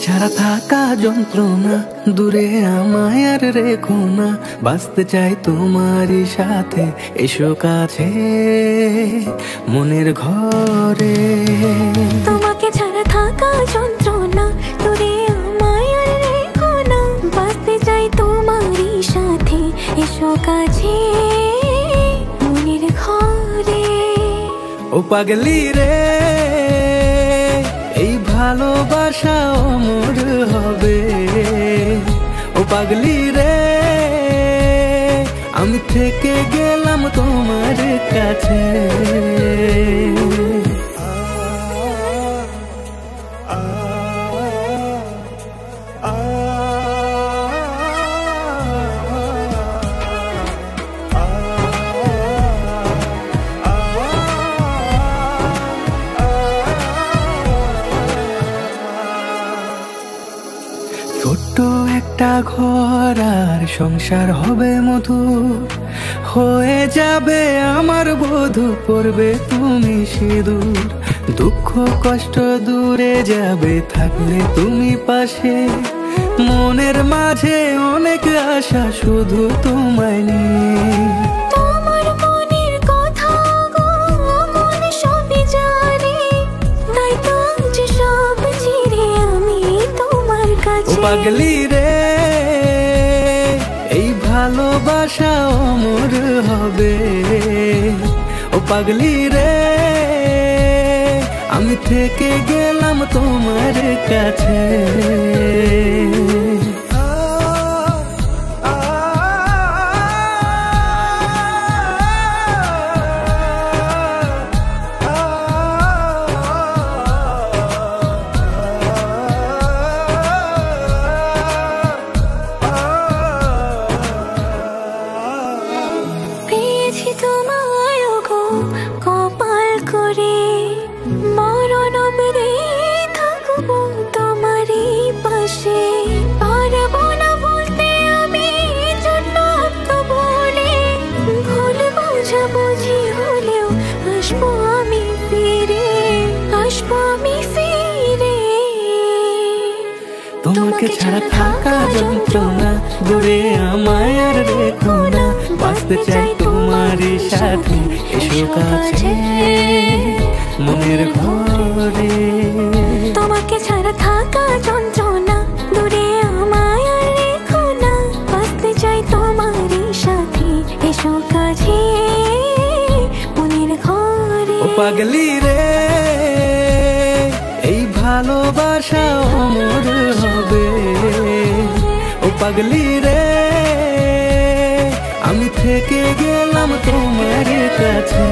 ছাড়া থাকা যন্ত্রণা, দূরে আমায় আর রেখো না, বাঁচতে চাই তোমারই সাথে, এসো কাছে মনের ঘরে। তোমাকে ছাড়া থাকা যন্ত্রণা, দূরে আমায় আর রেখো না, বাঁচতে চাই তোমারই সাথে, এসো কাছে মনের ঘরে। ও পাগলি রে, এই ভালোবাসা অমর হবে। ও পাগলি রে, আমি থেকে গেলাম তোমার কাছে। ছোট্ট একটা ঘর আর সংসার হবে মধুর, হয়ে যাবে আমার বধূ, পড়বে তুমি সিঁদুর। দুঃখ কষ্ট দূরে যাবে থাকলে তুমি পাশে, মনের মাঝে অনেক আশা শুধু তোমায় নিয়ে। তোমার মনের কথা গো মন সবই জানে, তাই তো আজ সব ছেড়ে আমি তোমার কাছে। ও পাগলি রে, এই ভালোবাসা অমর হবে। ও পাগলি রে, আমি থেকে গেলাম তোমার কাছে। পেয়েছি তোমায় গো কপাল করে, মরণ অবধি থাকবো তোমারই পাশে। পারবো না বলতে আমি জন্য বলে, ভুল বোঝাবুঝি হলেও আসবো আমি ফিরে, আসবো আমি ফিরে। তোমাকে ছাড়া থাকা যন্ত্রণা, দূরে আমায় আর রেখো না, বাঁচতে চাই তোমারই সাথে, এসো কাছে মনের ঘরে। তোমাকে ছাড়া থাকা যন্ত্রণা, দূরে আমায় আর রেখো না, বাঁচতে চাই তোমারই সাথে, এসো কাছে মনের ঘরে। ও পাগলি রে, এই ভালোবাসা অমর হবে। ও পাগলি রে, আমি থেকে গেলাম তোমার কাছে।